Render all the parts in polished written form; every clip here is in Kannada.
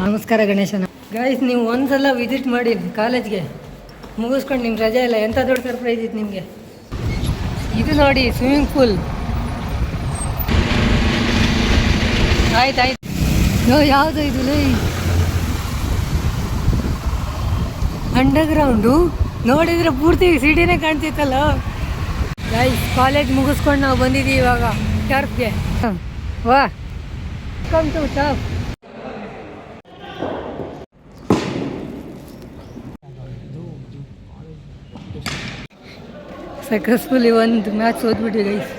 ನಮಸ್ಕಾರ ಗಣೇಶನ ಗಾಯ್ಸ್, ನೀವು ಒಂದ್ಸಲ ವಿಸಿಟ್ ಮಾಡಿ ಕಾಲೇಜ್ಗೆ ಮುಗಿಸ್ಕೊಂಡು ನಿಮ್ಮ ರಜೆ ಇಲ್ಲ. ಎಂಥ ದೊಡ್ಡ ಸರ್ಪ್ರೈಸ್ ಇತ್ತು ನಿಮಗೆ. ಇದು ನೋಡಿ ಸ್ವಿಮ್ಮಿಂಗ್ ಪೂಲ್. ಆಯ್ತಾಯ್ತು. ಯಾವುದು ಇದು ಅಂಡರ್ಗ್ರೌಂಡು ನೋಡಿದರೆ ಪೂರ್ತಿ ಸಿಟಿನೇ ಕಾಣ್ತಿತ್ತಲ್ಲ. ಗಾಯ್ಸ್, ಕಾಲೇಜ್ ಮುಗಿಸ್ಕೊಂಡು ನಾವು ಬಂದಿದ್ದೀವಿ ಇವಾಗ ಟರ್ಫ್ಗೆ. ವಾ ಕಮ್ ಟು ಟರ್ಫ್. ಸಕ್ಸಸ್ಫುಲಿ ಒಂದು ಮ್ಯಾಚ್ ಸೋತ್ಬಿಟ್ವಿ ಗೈಸ್.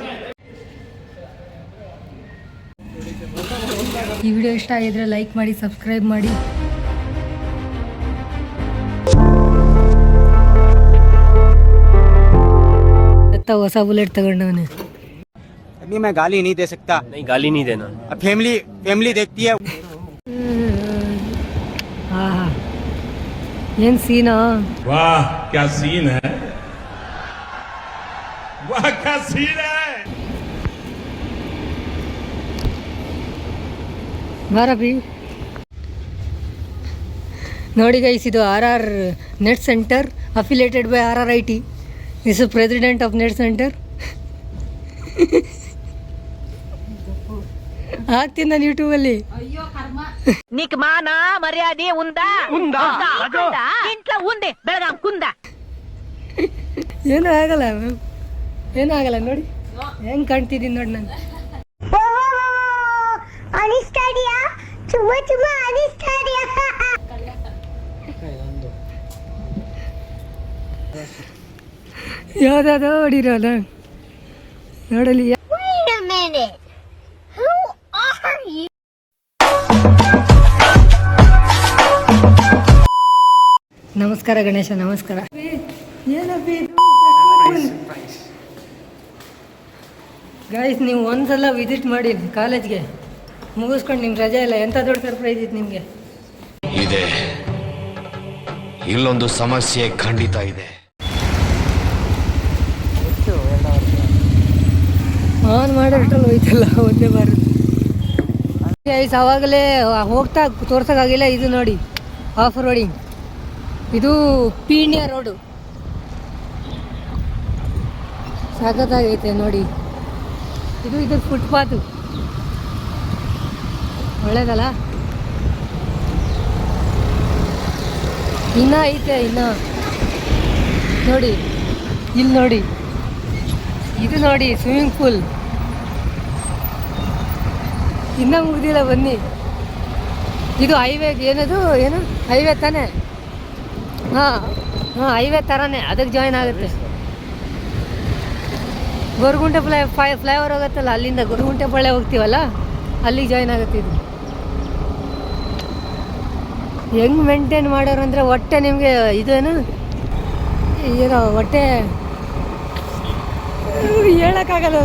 ಈ ವಿಡಿಯೋ ಇಷ್ಟ ಆಗಿದ್ರೆ ಲೈಕ್ ಮಾಡಿ, ಸಬ್ಸ್ಕ್ರೈಬ್ ಮಾಡಿ. ಹೊಸ ಬುಲೆಟ್ ತಗೊಂಡವನೆ. अभी मैं गाली नहीं दे सकता. नहीं, गाली नहीं देना. अब फैमिली देखती है. हाँ ಏನ್ ಸೀನಾ. वाह क्या सीन है, वाह क्या सीन है. ಬಾರಬಿ ನೋಡಿ ಗೈಸ್, ಇದು RR net centre affiliated by RRIT. This is president of net centre. ಹಾಕ್ತೀನಿ ನಾನು ಯೂಟ್ಯೂಬಲ್ಲಿ. నీకు మాన మర్యాద ఉందా ఇంట్లో ఉంది ಬೆಳಗಾಂ ಕುಂದ. ಏನೂ ಆಗಲ್ಲ ಮ್ಯಾಮ್, ಏನೂ ಆಗಲ್ಲ. ನೋಡಿ ಹೆಂಗೆ ಕಾಣ್ತಿದ್ದೀನಿ ನೋಡಿ ನಾನು. ಯಾವುದಾದೋ ಹೊಡಿರೋಲ್ಲ ನೋಡಲಿ. ನಮಸ್ಕಾರ ಗಣೇಶ, ನಮಸ್ಕಾರ. ಗಾಯ್ಸ್, ನೀವು ಒಂದ್ಸಲ ವಿಸಿಟ್ ಮಾಡಿ ಕಾಲೇಜ್ಗೆ ಮುಗಿಸ್ಕೊಂಡು ನಿಮ್ಮ ರಜೆ ಇಲ್ಲ. ಎಂಥ ದೊಡ್ಡ ಸರ್ಪ್ರೈಸ್ ಇತ್ತು ನಿಮಗೆ. ಇದೆ, ಇಲ್ಲೊಂದು ಸಮಸ್ಯೆ ಖಂಡಿತ ಇದೆ. ಆನ್ ಮಾಡೋಷ್ಟಲ್ಲಿ ಹೋಯ್ತಲ್ಲ ಒಂದೇ ಬಾರ. ಗೈಸ್, ಅವಾಗಲೇ ಹೋಗ್ತಾ ತೋರ್ಸೋಕ್ಕಾಗಿಲ್ಲ. ಇದು ನೋಡಿ ಆಫ್ ರೋಡಿಂಗ್. ಇದು ಪೀಣ್ಯ ರೋಡು, ಸಖತ್ತಾಗೈತೆ ನೋಡಿ. ಇದು ಫುಟ್ಪಾತು, ಒಳ್ಳೇದಲ್ಲ. ಇನ್ನೂ ಐತೆ, ಇನ್ನೂ ನೋಡಿ. ಇಲ್ಲಿ ನೋಡಿ, ಇದು ನೋಡಿ ಸ್ವಿಮ್ಮಿಂಗ್ ಪೂಲ್. ಇನ್ನೂ ಮುಗ್ದಿಲ್ಲ, ಬನ್ನಿ. ಇದು ಹೈವೇಗೆ ಏನು ಹೈವೇ ತಾನೇ? ಹಾಂ ಹೈವೇ ಥರನೇ, ಅದಕ್ಕೆ ಜಾಯಿನ್ ಆಗುತ್ತೆ. ಗೊರಗುಂಟೆ ಫ್ಲೈಓವರ್ ಹೋಗುತ್ತಲ್ಲ, ಅಲ್ಲಿಂದ ಗೊರಗುಂಟೆಪಾಳ್ಯ ಹೋಗ್ತೀವಲ್ಲ, ಅಲ್ಲಿಗೆ ಜಾಯಿನ್ ಆಗುತ್ತೆ. ಇದು ಹೆಂಗೆ ಮೇಂಟೈನ್ ಮಾಡೋರು ಅಂದರೆ ಹೊಟ್ಟೆ ನಿಮಗೆ ಇದೇನು ಏನೋ ಹೊಟ್ಟೆ ಹೇಳೋಕ್ಕಾಗಲ್ಲ.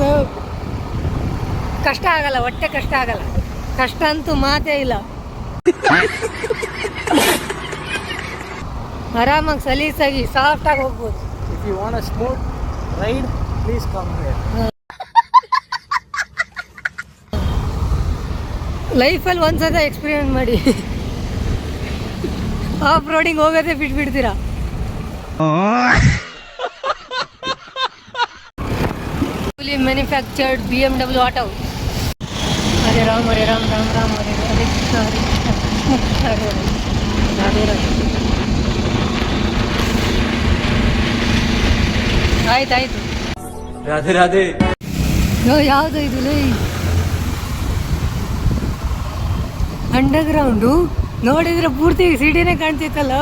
ಕಷ್ಟ ಆಗಲ್ಲ, ಹೊಟ್ಟೆ ಕಷ್ಟ ಆಗಲ್ಲ. ಕಷ್ಟ ಅಂತೂ ಮಾತೇ ಇಲ್ಲ. ಆರಾಮಾಗಿ ಸಲೀಸಾಗಿ ಸಾಫ್ಟಾಗಿ ಹೋಗ್ಬೋದು. If you want a smooth ride, please come here. ಲೈಫಲ್ಲಿ ಒಂದ್ಸಲ ಎಕ್ಸ್ಪೀರಿಯನ್ಸ್ ಮಾಡಿ. ಆಫ್ ರೋಡಿಂಗ್ ಹೋಗೋದೇ ಬಿಟ್ಬಿಡ್ತೀರಾ. Fully manufactured BMW auto. Hare Ram Hare Ram Ram Ram Hare Hare Krishna Hare Krishna Krishna Hare Hare Radhe Radhe. ಆಯ್ತಾಯ್ತು. राधे राधे. ಯಾವುದು ಇದು ಅಂಡರ್ಗ್ರೌಂಡು ನೋಡಿದ್ರೆ ಪೂರ್ತಿ ಸಿಟಿನೇ ಕಾಣ್ತಿತ್ತಲ್ಲ.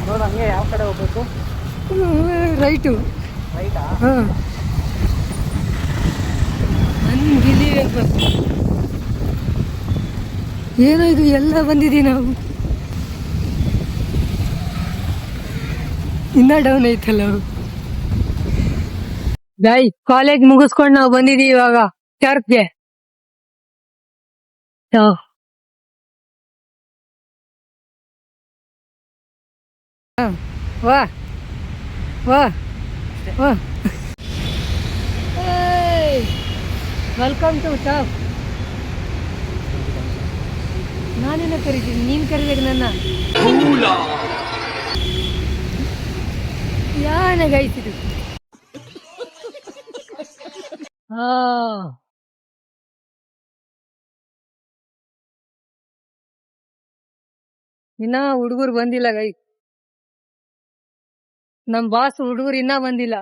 ನೋಡು ಹಂಗೆ ಯಾವ ಕಡೆ ಹೋಗ್ಬೇಕು? ರೈಟು. ರೈಟಾ? ಹಾಂ, ಅನ್ಬಿಲೀವೇಬಲ್. ಏನೋ ಇದು ಎಲ್ಲ ಬಂದಿದ್ದೀವಿ ನಾವು. ಇನ್ನೂ ಡೌನ್ ಐತಲ್ಲ. ಗಾಯ್, ಕಾಲೇಜ್ ಮುಗಿಸ್ಕೊಂಡು ನಾವು ಬಂದಿದ್ದೀವಿ ಇವಾಗ ಟರ್ಫ್ಗೆ. ವಾ ವಾ ವಾ ವೆಲ್ಕಮ್ ಟು ಟಾಪ್. ನಾನೇನ ಕರಿತೀನಿ, ನೀನು ಕರಿಬೇಕು ನನ್ನ. ಯಾನ ಗಾಯ್ತಿದ್ದು ಇನ್ನ ಹುಡುಗರು ಬಂದಿಲ್ಲ ಗೈ. ನಮ್ ಬಾಸ್ ಹುಡುಗರು ಇನ್ನ ಬಂದಿಲ್ಲ.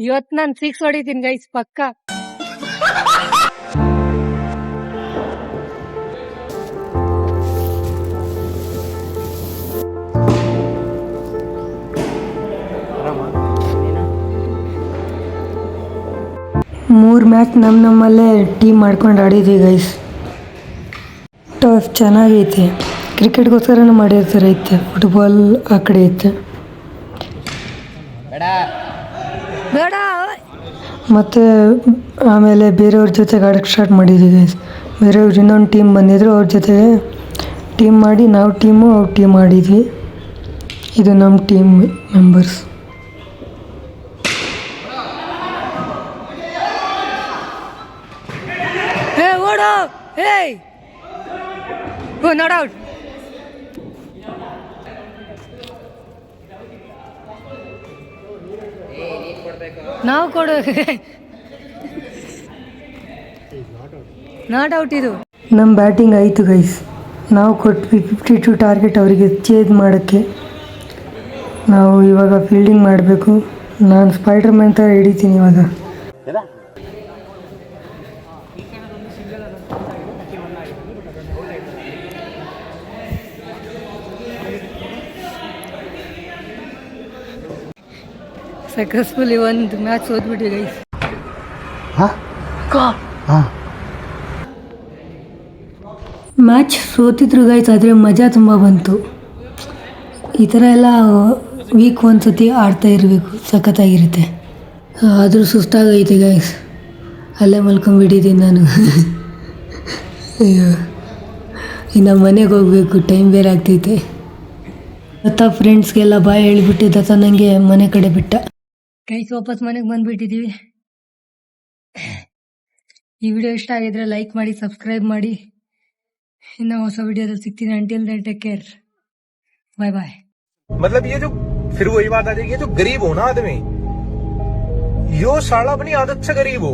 ಇವತ್ ನಾನು 6 ಹೊಡಿತೀನಿ ಗೈಸ್ ಪಕ್ಕ. ಮೂರು ಮ್ಯಾಚ್ ನಮ್ಮಲ್ಲೇ ಟೀಮ್ ಮಾಡ್ಕೊಂಡು ಆಡಿದ್ವಿ ಗೈಸ್. ಟಫ್ ಚೆನ್ನಾಗೈತೆ. ಕ್ರಿಕೆಟ್ಗೋಸ್ಕರನೂ ಮಾಡಿರ್ತಾರೆ ಐತೆ, ಫುಟ್ಬಾಲ್ ಆ ಕಡೆ ಐತೆ. ಬೇಡ ಮತ್ತು ಆಮೇಲೆ ಬೇರೆಯವ್ರ ಜೊತೆಗೆ ಆಡೋಕ್ಕೆ ಸ್ಟಾರ್ಟ್ ಮಾಡಿದ್ವಿ ಗೈಸ್. ಬೇರೆಯವ್ರು ಇನ್ನೊಂದು ಟೀಮ್ ಬಂದಿದ್ರು, ಅವ್ರ ಜೊತೆಗೆ ಟೀಮ್ ಮಾಡಿ ನಾವು ಟೀಮು ಅವ್ರು ಟೀಮ್ ಆಡಿದ್ವಿ. ಇದು ನಮ್ಮ ಟೀಮ್ ಮೆಂಬರ್ಸ್. ಓಡೋ ಏಯ್ ಓ ನಾಟ್ ಔಟ್. ನಾವು ಕೊಡು ನಾಟ್ ಔಟ್. ಇದು ನಮ್ಮ ಬ್ಯಾಟಿಂಗ್ ಆಯಿತು ಗೈಸ್. ನಾವು ಕೊಟ್ವಿ 52 ಟಾರ್ಗೆಟ್ ಅವರಿಗೆ ಚೇಂಜ್ ಮಾಡೋಕ್ಕೆ. ನಾವು ಇವಾಗ ಫೀಲ್ಡಿಂಗ್ ಮಾಡಬೇಕು. ನಾನು ಸ್ಪೈಡರ್ ಮ್ಯಾನ್ ಥರ ಹಿಡಿತೀನಿ ಇವಾಗ. ಸಕ್ಸಸ್ಫುಲಿ ಒಂದು ಮ್ಯಾಚ್ ಸೋತ್ಬಿಟ್ವಿ ಗೈಸ್. ಮ್ಯಾಚ್ ಸೋತಿದ್ರು ಗೈಸ್, ಆದರೆ ಮಜಾ ತುಂಬ ಬಂತು. ಈ ಥರ ಎಲ್ಲ ವೀಕ್ ಒಂದ್ಸತಿ ಆಡ್ತಾ ಇರಬೇಕು, ಸಖತ್ತಾಗಿರುತ್ತೆ. ಆದರೂ ಸುಸ್ತಾಗೈತೆ ಗೈಸ್, ಅಲ್ಲೇ ಮಲ್ಕೊಂಡ್ಬಿಟ್ಟಿದ್ದೀನಿ ನಾನು. ಅಯ್ಯೋ, ಇನ್ನು ಮನೆಗೆ ಹೋಗಬೇಕು, ಟೈಮ್ ಬೇರೆ ಆಗ್ತೈತೆ. ದತ್ತ ಫ್ರೆಂಡ್ಸ್ಗೆಲ್ಲ ಬಾಯ್ ಹೇಳಿಬಿಟ್ಟು ದತ್ತ ನನಗೆ ಮನೆ ಕಡೆ ಬಿಟ್ಟ. ಗೈಸ್ ವಾಪಸ್ ಮನೆಗೆ ಬಂದುಬಿಟ್ಟಿದ್ದೀವಿ. ಈ ವಿಡಿಯೋ ಇಷ್ಟ ಆಗಿದ್ರೆ ಲೈಕ್ ಮಾಡಿ, ಸಬ್ಸ್ಕ್ರೈಬ್ ಮಾಡಿ. ಇನ್ನು ಹೊಸ ವಿಡಿಯೋದಲ್ಲಿ ಸಿಗ್ತೀನಿ. ಅಂಟಿಲ್ ದೆನ್ ಟೇಕ್ ಕೇರ್, ಬಾಯ್ ಬಾಯ್. मतलब ये जो फिर वही बात आ जाएगी, जो गरीब हो ना आदमी, यो साला अपनी आदत से गरीब हो.